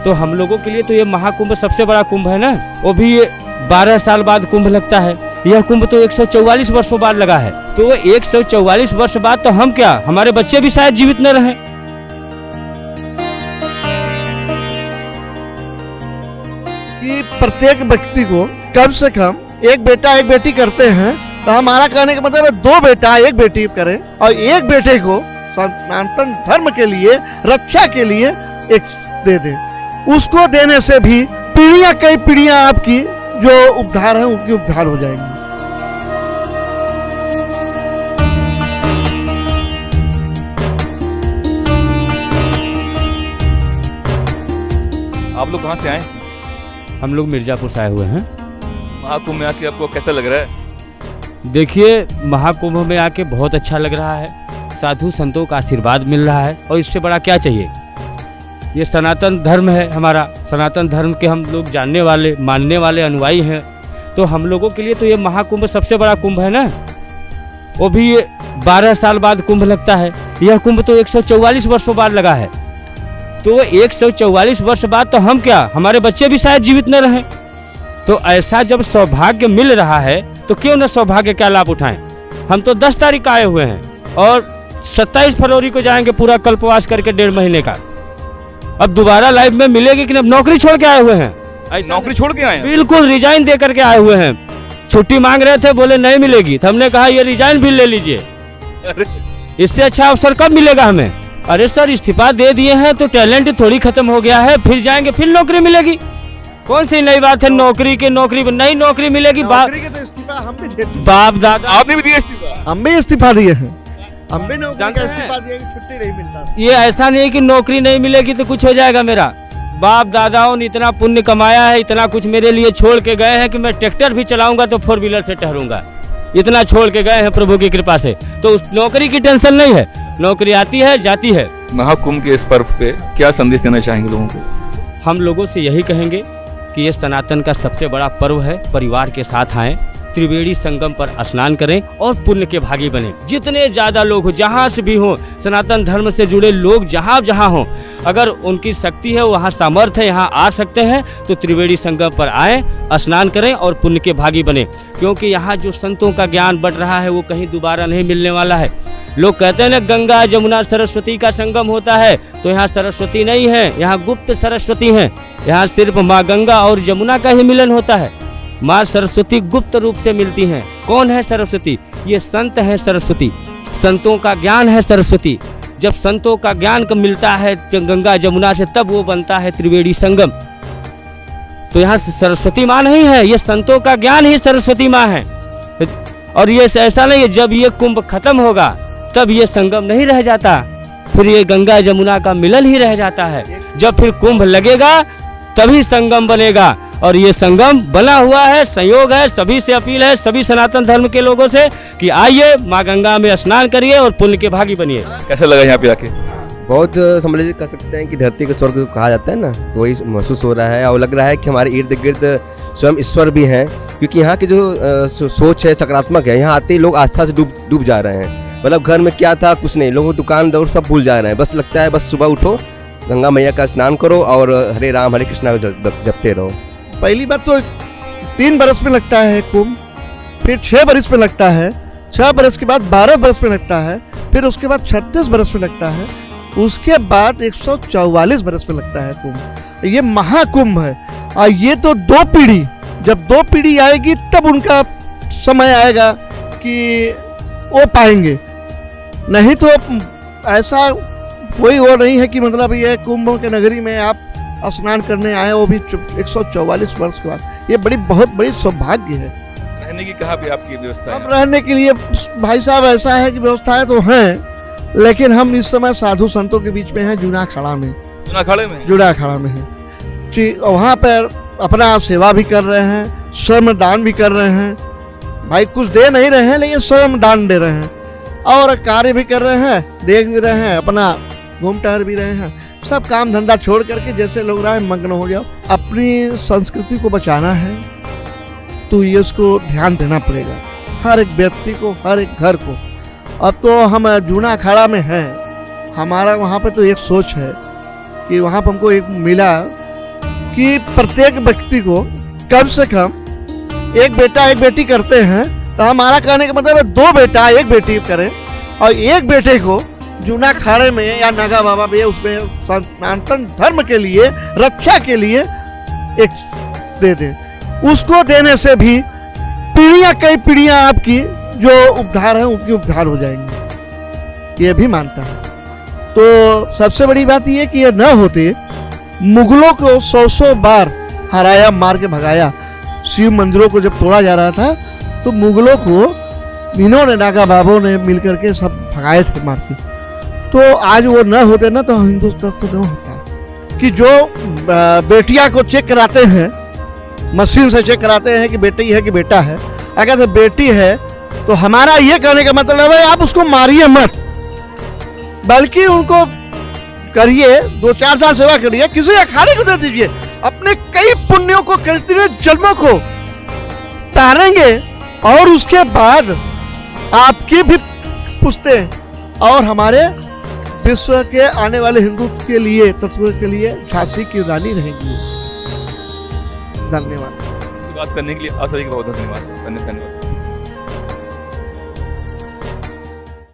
तो हम लोगों के लिए तो ये महाकुंभ सबसे बड़ा कुंभ है ना। वो भी 12 साल बाद कुंभ लगता है। यह कुंभ तो 144 वर्षों बाद लगा है। तो 144 वर्ष बाद तो हम क्या, हमारे बच्चे भी शायद जीवित न रहें। कि प्रत्येक व्यक्ति को कम से कम एक बेटा एक बेटी करते हैं, तो हमारा कहने का मतलब है 2 बेटा 1 बेटी करें और 1 बेटे को सनातन धर्म के लिए, रक्षा के लिए एक दे दे। उसको देने से भी पीढ़ियां, कई पीढ़ियां आपकी जो उद्धार है उनकी उद्धार हो जाएंगी। आप लोग कहाँ से आए? हम लोग मिर्जापुर से आए हुए हैं। महाकुंभ में आके आपको कैसा लग रहा है? देखिए, महाकुंभ में आके बहुत अच्छा लग रहा है। साधु संतों का आशीर्वाद मिल रहा है और इससे बड़ा क्या चाहिए। ये सनातन धर्म है हमारा। सनातन धर्म के हम लोग जानने वाले, मानने वाले अनुयायी हैं। तो हम लोगों के लिए तो ये महाकुंभ सबसे बड़ा कुंभ है ना। वो भी 12 साल बाद कुंभ लगता है। यह कुंभ तो 144 वर्षों बाद लगा है। तो 144 वर्ष बाद तो हम क्या, हमारे बच्चे भी शायद जीवित न रहें। तो ऐसा जब सौभाग्य मिल रहा है तो क्यों न सौभाग्य का लाभ उठाएं। हम तो 10 तारीख आए हुए हैं और 27 फरवरी को जाएंगे पूरा कल्पवास करके 1.5 महीने का। अब दोबारा लाइफ में मिलेगी कि नहीं। नौकरी छोड़ के आए हुए हैं। नौकरी छोड़ के आए हैं? बिल्कुल, रिजाइन दे करके आए हुए हैं। छुट्टी मांग रहे थे, बोले नहीं मिलेगी। तो हमने कहा ये रिजाइन भी ले लीजिए, इससे अच्छा अवसर कब मिलेगा हमें। अरे सर, इस्तीफा दे दिए हैं तो टैलेंट थोड़ी खत्म हो गया है। फिर जाएंगे, फिर नौकरी मिलेगी। कौन सी नई बात है नौकरी के, नौकरी नई नौकरी मिलेगी। नौकरी के तो इस्तीफा हम भी देते हैं। बाप दादा आपने भी दिया इस्तीफा? हम भी इस्तीफा दिए हैं। हम भी नौकरी का इस्तीफा दिए, छुट्टी नहीं मिलता। ये ऐसा नहीं कि नौकरी नहीं मिलेगी तो कुछ हो जाएगा मेरा। बाप दादाओं ने इतना पुण्य कमाया है, इतना कुछ मेरे लिए छोड़ के गए हैं कि मैं ट्रैक्टर भी चलाऊंगा तो 4 व्हीलर से टहरूंगा। इतना छोड़ के गए हैं प्रभु की कृपा से। तो उस नौकरी की टेंशन नहीं है। नौकरी आती है, जाती है। महाकुंभ के इस पर्व पे क्या संदेश देना चाहेंगे लोगों को? हम लोगों से यही कहेंगे कि ये सनातन का सबसे बड़ा पर्व है। परिवार के साथ आएं, त्रिवेणी संगम पर स्नान करें और पुण्य के भागी बने। जितने ज़्यादा लोग हो, जहाँ से भी हो, सनातन धर्म से जुड़े लोग जहाँ जहाँ हो, अगर उनकी शक्ति है, वहाँ सामर्थ्य है, यहाँ आ सकते हैं तो त्रिवेणी संगम पर आएँ, स्नान करें और पुण्य के भागी बने। क्योंकि यहाँ जो संतों का ज्ञान बढ़ रहा है वो कहीं दोबारा नहीं मिलने वाला है। लोग कहते हैं ना गंगा जमुना सरस्वती का संगम होता है, तो यहाँ सरस्वती नहीं है, यहाँ गुप्त सरस्वती है। यहाँ सिर्फ माँ गंगा और जमुना का ही मिलन होता है। माँ सरस्वती गुप्त रूप से मिलती हैं। कौन है सरस्वती? ये संत है सरस्वती। संतों का ज्ञान है सरस्वती। जब संतों का ज्ञान मिलता है गंगा जमुना से, तब वो बनता है त्रिवेणी संगम। तो यहाँ सरस्वती माँ नहीं है, ये संतों का ज्ञान ही सरस्वती माँ है। और ये ऐसा नहीं है, जब ये कुंभ खत्म होगा तब ये संगम नहीं रह जाता, फिर ये गंगा जमुना का मिलन ही रह जाता है। जब फिर कुंभ लगेगा तभी संगम बनेगा। और ये संगम बना हुआ है, संयोग है। सभी से अपील है, सभी सनातन धर्म के लोगों से कि आइए माँ गंगा में स्नान करिए और पुण्य के भागी बनिए। कैसा लगा यहाँ पे आके? बहुत समझ लीजिए, कह सकते हैं कि धरती के स्वर्ग कहा जाता है ना, तो वही महसूस हो रहा है। और लग रहा है कि हमारे इर्द गिर्द स्वयं ईश्वर भी हैं, क्योंकि यहाँ की जो सोच है सकारात्मक है। यहाँ आते ही लोग आस्था से डूब जा रहे हैं। मतलब घर में क्या था कुछ नहीं, लोग दुकान दौड़ सब भूल जा रहे हैं। बस लगता है बस सुबह उठो, गंगा मैया का स्नान करो और हरे राम हरे कृष्णा जपते रहो। पहली बात तो 3 बरस में लगता है कुंभ, फिर 6 बरस में लगता है, 6 बरस के बाद 12 बरस में लगता है, फिर उसके बाद 36 बरस में लगता है, उसके बाद 144 बरस में लगता है कुंभ। ये महाकुंभ है। और ये तो 2 पीढ़ी, जब 2 पीढ़ी आएगी तब उनका समय आएगा कि वो पाएंगे। नहीं तो ऐसा कोई वो नहीं है कि मतलब ये कुंभ के नगरी में आप स्नान करने आए, वो भी 144 वर्ष के बाद। ये बहुत बड़ी सौभाग्य है। रहने की कहाँ पे आपकी व्यवस्था है? अब रहने के लिए भाई साहब ऐसा है कि व्यवस्थाएं तो हैं, लेकिन हम इस समय साधु संतों के बीच में हैं, जूना अखाड़ा में। जूना अखाड़ा में है। वहाँ पर अपना सेवा भी कर रहे हैं, श्रम दान भी कर रहे हैं। भाई कुछ दे नहीं रहे हैं, लेकिन श्रम दान दे रहे हैं और कार्य भी कर रहे हैं, देख भी रहे हैं, अपना घूम टहल भी रहे हैं। सब काम धंधा छोड़ करके जैसे लोग रहे मग्न हो जाओ। अपनी संस्कृति को बचाना है तो ये उसको ध्यान देना पड़ेगा, हर एक व्यक्ति को, हर एक घर को। अब तो हम जूना अखाड़ा में हैं, हमारा वहाँ पे तो एक सोच है कि वहाँ पर हमको एक मिला कि प्रत्येक व्यक्ति को कम से कम एक बेटा एक बेटी करते हैं, तो हमारा कहने का मतलब है 2 बेटा 1 बेटी करें और 1 बेटे को जूना अखाड़े में या नागा बाबा में उसमें सनातन धर्म के लिए रक्षा के लिए एक दे दें। उसको देने से भी पीढ़ियां कई पीढ़ियां आपकी जो उद्धार है उनकी उद्धार हो जाएंगी, ये भी मानता है। तो सबसे बड़ी बात ये कि ये न होते, मुगलों को 100 बार हराया, मार के भगाया। शिव मंदिरों को जब तोड़ा जा रहा था तो मुगलों को इन्होंने नागा बाबों ने मिलकर के सब भगाए थे मार के। तो आज वो न होते ना तो हिंदुस्तान तो न होता। कि जो बेटिया को चेक कराते हैं, मशीन से चेक कराते हैं कि बेटी है कि बेटा है, अगर तो बेटी है तो हमारा ये कहने का मतलब है आप उसको मारिए मत, बल्कि उनको करिए 2-4 साल सेवा करिए, किसी अखाड़े को दे दीजिए, अपने कई पुण्यों को कितने जन्मों को तारेंगे और उसके बाद आपकी भी पुश्ते और हमारे विश्व के आने वाले हिंदू के लिए तत्व के लिए झांसी की रानी रहेंगी। धन्यवाद। बात करने के लिए बहुत धन्यवाद।